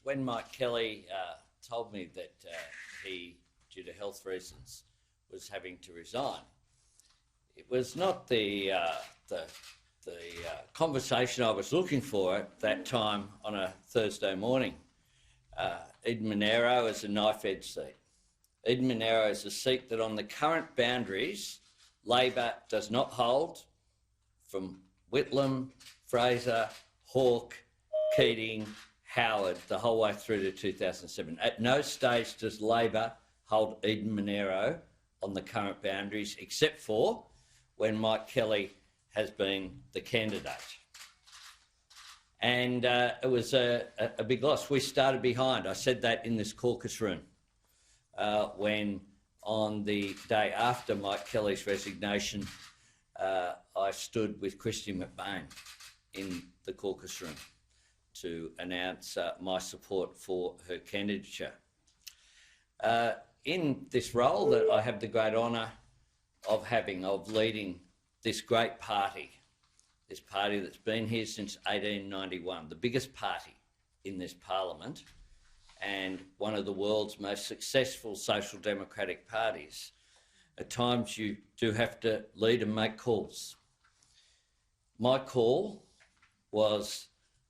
when Mike Kelly told me that he, due to health reasons, was having to resign, it was not the conversation I was looking for at that time on a Thursday morning. Eden-Monaro is a knife-edge seat. Eden-Monaro is a seat that on the current boundaries, Labor does not hold from Whitlam, Fraser, Hawke, Keating, Howard, the whole way through to 2007. At no stage does Labor hold Eden-Monaro on the current boundaries, except for when Mike Kelly has been the candidate. And it was a big loss. We started behind. I said that in this caucus room when, on the day after Mike Kelly's resignation, I stood with Christy McBain in the caucus room to announce my support for her candidature. In this role that I have the great honour of having, of leading this great party, this party that's been here since 1891, the biggest party in this parliament and one of the world's most successful social democratic parties, at times you do have to lead and make calls. My call was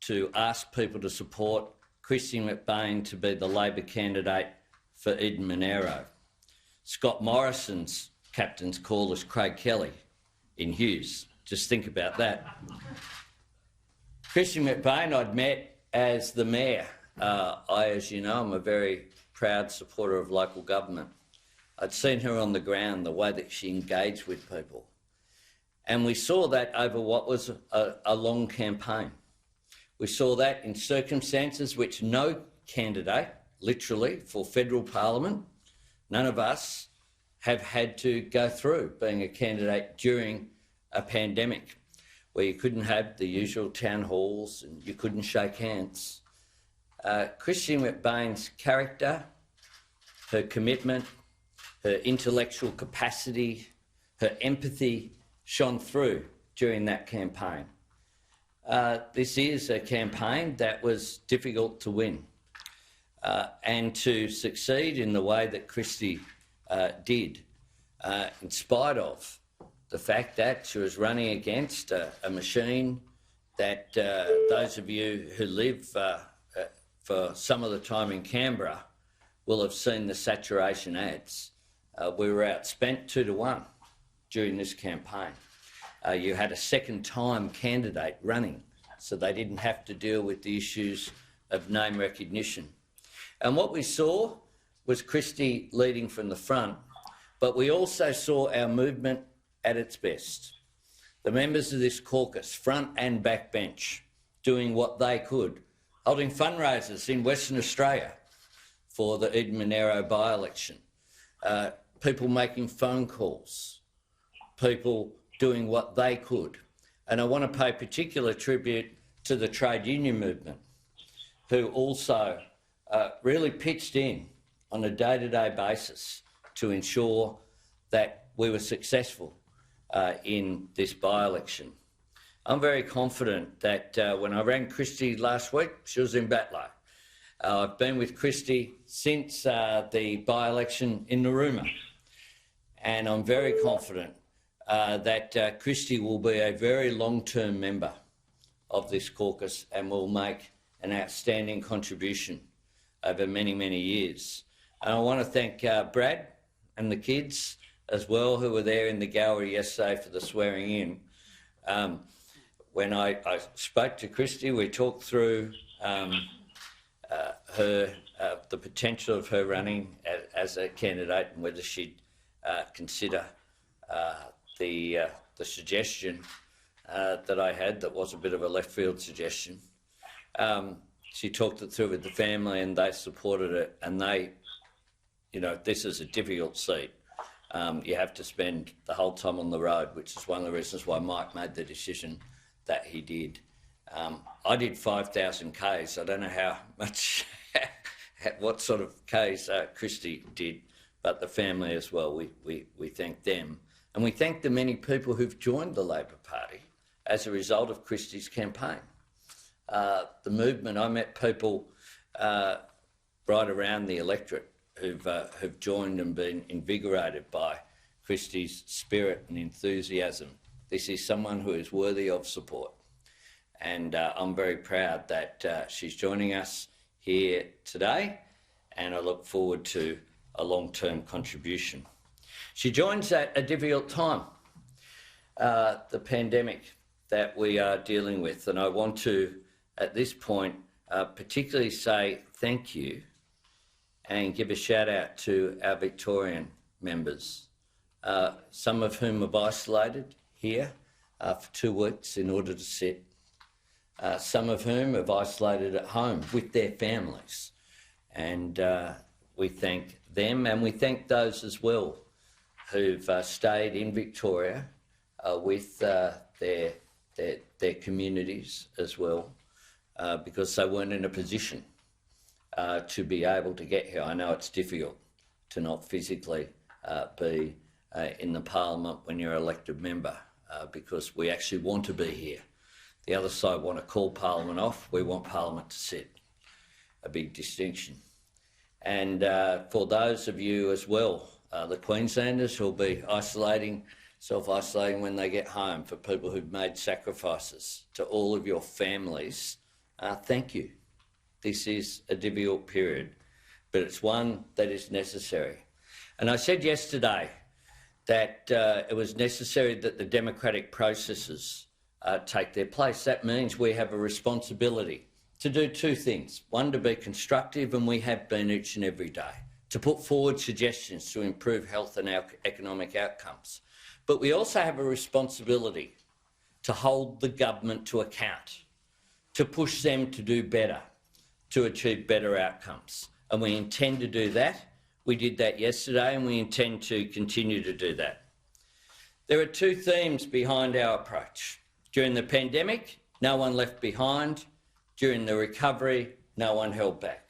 to ask people to support Christy McBain to be the Labor candidate for Eden-Monaro. Scott Morrison's captain's call is Craig Kelly in Hughes. Just think about that. Christy McBain I'd met as the mayor. As you know, I'm a very proud supporter of local government. I'd seen her on the ground, the way that she engaged with people. And we saw that over what was a long campaign. We saw that in circumstances which no candidate, literally, for federal parliament, none of us have had to go through being a candidate during a pandemic, where you couldn't have the usual town halls and you couldn't shake hands. Christy McBain's character, her commitment, her intellectual capacity, her empathy shone through during that campaign. This is a campaign that was difficult to win. And to succeed in the way that Christy did, in spite of the fact that she was running against a machine that those of you who live for some of the time in Canberra will have seen the saturation ads. We were outspent 2-1 during this campaign. You had a second-time candidate running, so they didn't have to deal with the issues of name recognition. And what we saw was Christy leading from the front, but we also saw our movement at its best. The members of this caucus, front and back bench, doing what they could, holding fundraisers in Western Australia for the Eden-Monaro by-election, people making phone calls, people doing what they could. And I want to pay particular tribute to the trade union movement, who also really pitched in on a day-to-day basis to ensure that we were successful in this by-election. I'm very confident that when I rang Christy last week, she was in Batlow. I've been with Christy since the by-election in Narooma, and I'm very confident that Christy will be a very long-term member of this caucus and will make an outstanding contribution over many, many years. And I want to thank Brad and the kids as well, who were there in the gallery yesterday for the swearing in. When I spoke to Christy, we talked through the potential of her running as a candidate and whether she'd consider the suggestion that I had, that was a bit of a left field suggestion. She talked it through with the family and they supported it, and they, you know, this is a difficult seat. You have to spend the whole time on the road, which is one of the reasons why Mike made the decision that he did. I did 5,000 Ks. I don't know how much, what sort of Ks Christy did, but the family as well, we thank them. And we thank the many people who've joined the Labor Party as a result of Christy's campaign. the movement. I met people right around the electorate who've joined and been invigorated by Christie's spirit and enthusiasm. This is someone who is worthy of support, and I'm very proud that she's joining us here today, and I look forward to a long-term contribution. She joins at a difficult time, the pandemic that we are dealing with, and I want to, at this point, particularly say thank you and give a shout out to our Victorian members, some of whom have isolated here for 2 weeks in order to sit, some of whom have isolated at home with their families, and we thank them, and we thank those as well who've stayed in Victoria with their communities as well, because they weren't in a position to be able to get here. I know it's difficult to not physically be in the Parliament when you're an elected member, because we actually want to be here. The other side want to call Parliament off. We want Parliament to sit. A big distinction. And for those of you as well, the Queenslanders who'll be self-isolating when they get home, for people who've made sacrifices, to all of your families, thank you. This is a difficult period, but it's one that is necessary. And I said yesterday that it was necessary that the democratic processes take their place. That means we have a responsibility to do 2 things. One, to be constructive, and we have been each and every day, to put forward suggestions to improve health and economic outcomes. But we also have a responsibility to hold the government to account, to push them to do better, to achieve better outcomes. And we intend to do that. We did that yesterday, and we intend to continue to do that. There are 2 themes behind our approach. During the pandemic, no one left behind. During the recovery, no one held back.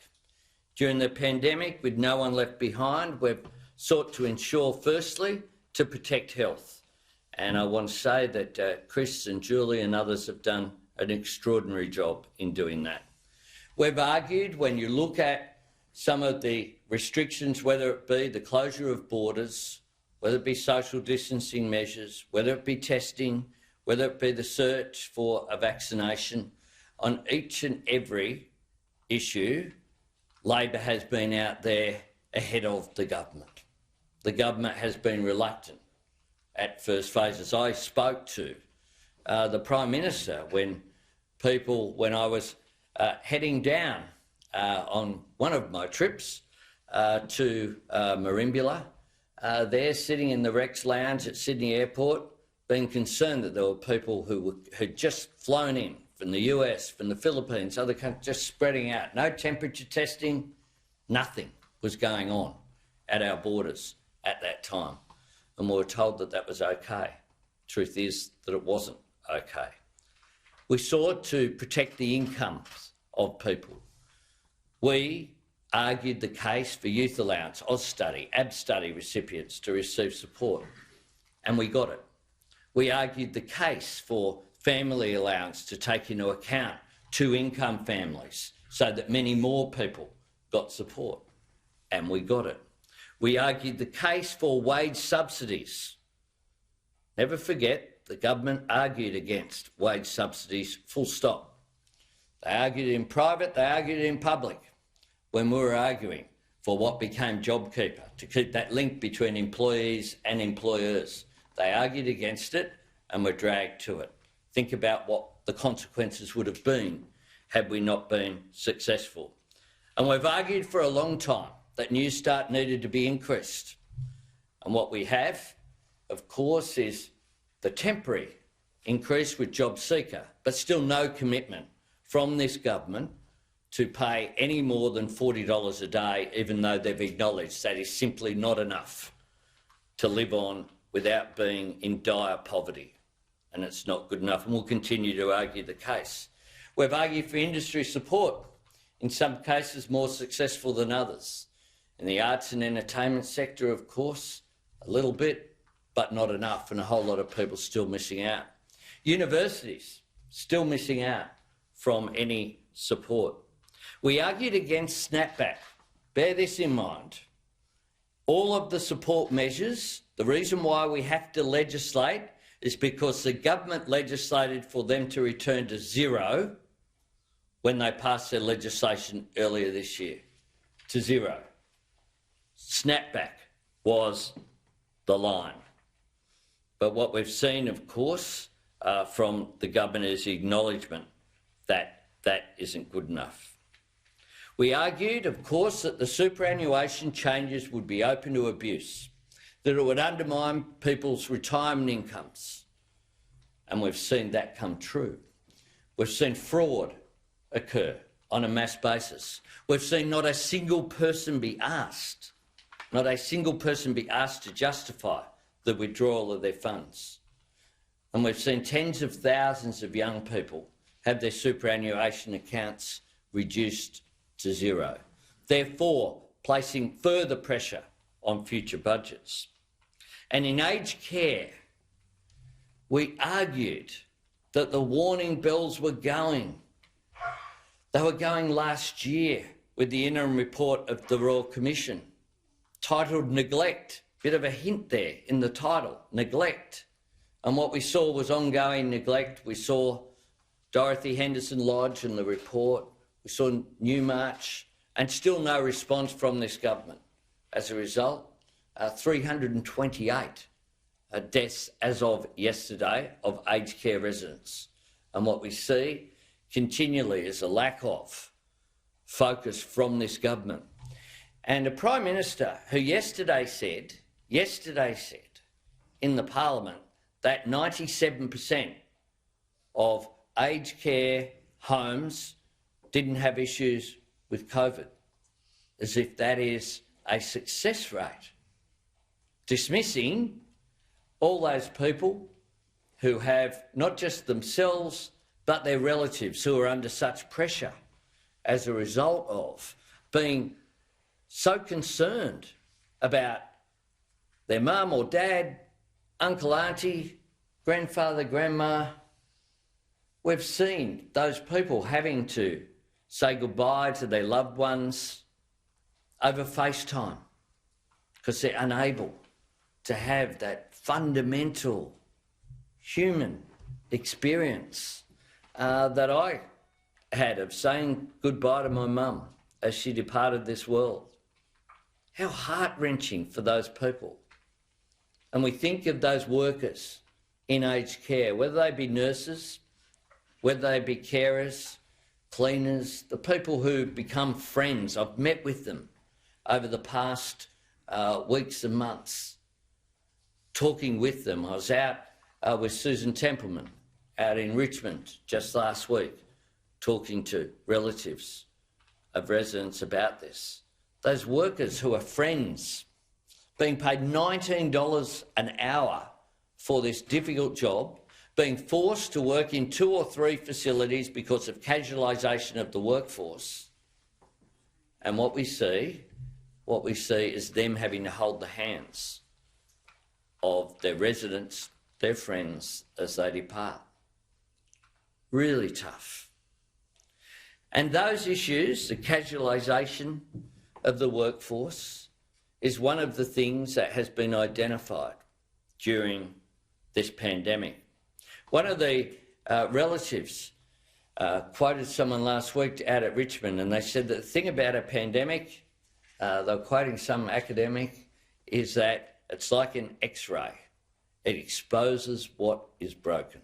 During the pandemic, with no one left behind, we've sought to ensure, firstly, to protect health. And I want to say that Chris and Julie and others have done an extraordinary job in doing that. We've argued, when you look at some of the restrictions, whether it be the closure of borders, whether it be social distancing measures, whether it be testing, whether it be the search for a vaccination, on each and every issue, Labor has been out there ahead of the government. The government has been reluctant at first phases. I spoke to the Prime Minister when I was heading down on one of my trips to Merimbula. There, sitting in the Rex Lounge at Sydney Airport, being concerned that there were people who had just flown in from the US, from the Philippines, other countries, just spreading out. No temperature testing, nothing was going on at our borders at that time. And we were told that that was okay. Truth is that it wasn't okay. We sought to protect the incomes of people. We argued the case for youth allowance, Austudy, AbStudy recipients to receive support, and we got it. We argued the case for family allowance to take into account 2-income families so that many more people got support, and we got it. We argued the case for wage subsidies. Never forget, the government argued against wage subsidies, full stop. They argued in private, they argued in public. When we were arguing for what became JobKeeper, to keep that link between employees and employers, they argued against it and were dragged to it. Think about what the consequences would have been had we not been successful. And we've argued for a long time that New Start needed to be increased. And what we have, of course, is the temporary increase with JobSeeker, but still no commitment from this government to pay any more than $40 a day, even though they've acknowledged that is simply not enough to live on without being in dire poverty. And it's not good enough, and we'll continue to argue the case. We've argued for industry support, in some cases more successful than others. In the arts and entertainment sector, of course, a little bit, but not enough, and a whole lot of people still missing out. Universities, still missing out. from any support. We argued against snapback. Bear this in mind. All of the support measures, the reason why we have to legislate is because the government legislated for them to return to zero when they passed their legislation earlier this year. To zero. Snapback was the line. But what we've seen, of course, from the government is the acknowledgement that that isn't good enough. We argued, of course, that the superannuation changes would be open to abuse, that it would undermine people's retirement incomes. And we've seen that come true. We've seen fraud occur on a mass basis. We've seen not a single person be asked, to justify the withdrawal of their funds. And we've seen tens of thousands of young people have their superannuation accounts reduced to zero, therefore placing further pressure on future budgets. And in aged care, we argued that the warning bells were going. They were going last year with the interim report of the Royal Commission, titled Neglect. Bit of a hint there in the title, neglect. And what we saw was ongoing neglect. We saw Dorothy Henderson Lodge in the report. We saw Newmarch, and still no response from this government. As a result, 328 deaths as of yesterday of aged care residents. And what we see continually is a lack of focus from this government. And a Prime Minister who yesterday said in the Parliament that 97% of aged care homes didn't have issues with COVID, as if that is a success rate, dismissing all those people who have not just themselves but their relatives who are under such pressure as a result of being so concerned about their mum or dad, uncle, auntie, grandfather, grandma. We've seen those people having to say goodbye to their loved ones over FaceTime because they're unable to have that fundamental human experience that I had of saying goodbye to my mum as she departed this world. How heart-wrenching for those people. And we think of those workers in aged care, whether they be nurses, whether they be carers, cleaners, the people who become friends. I've met with them over the past weeks and months, talking with them. I was out with Susan Templeman out in Richmond just last week, talking to relatives of residents about this. Those workers who are friends, being paid $19 an hour for this difficult job, being forced to work in 2 or 3 facilities because of casualisation of the workforce. And what we see is them having to hold the hands of their residents, their friends, as they depart. Really tough. And those issues, the casualisation of the workforce, is one of the things that has been identified during this pandemic. One of the relatives quoted someone last week out at Richmond, and they said that the thing about a pandemic, they were quoting some academic, is that it's like an X-ray. It exposes what is broken.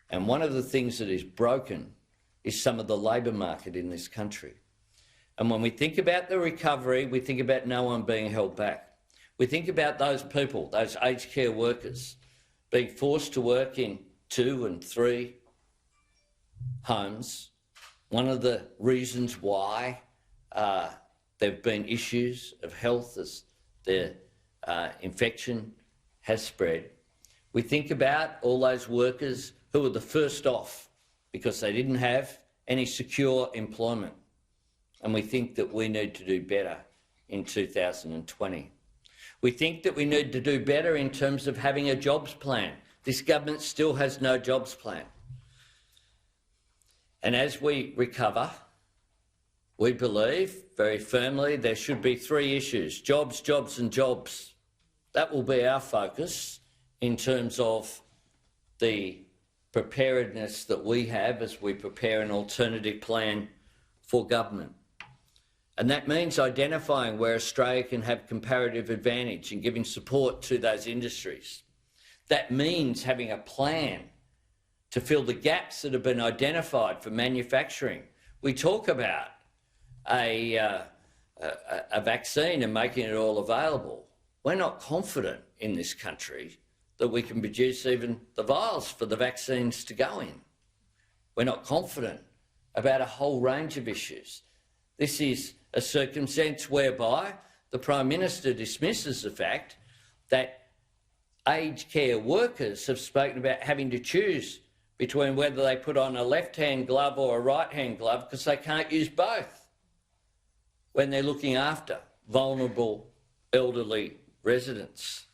And one of the things that is broken is some of the labour market in this country. And when we think about the recovery, we think about no one being held back. We think about those people, those aged care workers, being forced to work in 2 and 3 homes. One of the reasons why there have been issues of health as their infection has spread. We think about all those workers who were the first off because they didn't have any secure employment. And we think that we need to do better in 2020. We think that we need to do better in terms of having a jobs plan. This government still has no jobs plan. And as we recover, we believe very firmly there should be three issues: jobs, jobs and jobs. That will be our focus in terms of the preparedness that we have as we prepare an alternative plan for government. And that means identifying where Australia can have comparative advantage and giving support to those industries. That means having a plan to fill the gaps that have been identified for manufacturing. We talk about a vaccine and making it all available. We're not confident in this country that we can produce even the vials for the vaccines to go in. We're not confident about a whole range of issues. This is a circumstance whereby the Prime Minister dismisses the fact that aged care workers have spoken about having to choose between whether they put on a left-hand glove or a right-hand glove because they can't use both when they're looking after vulnerable elderly residents.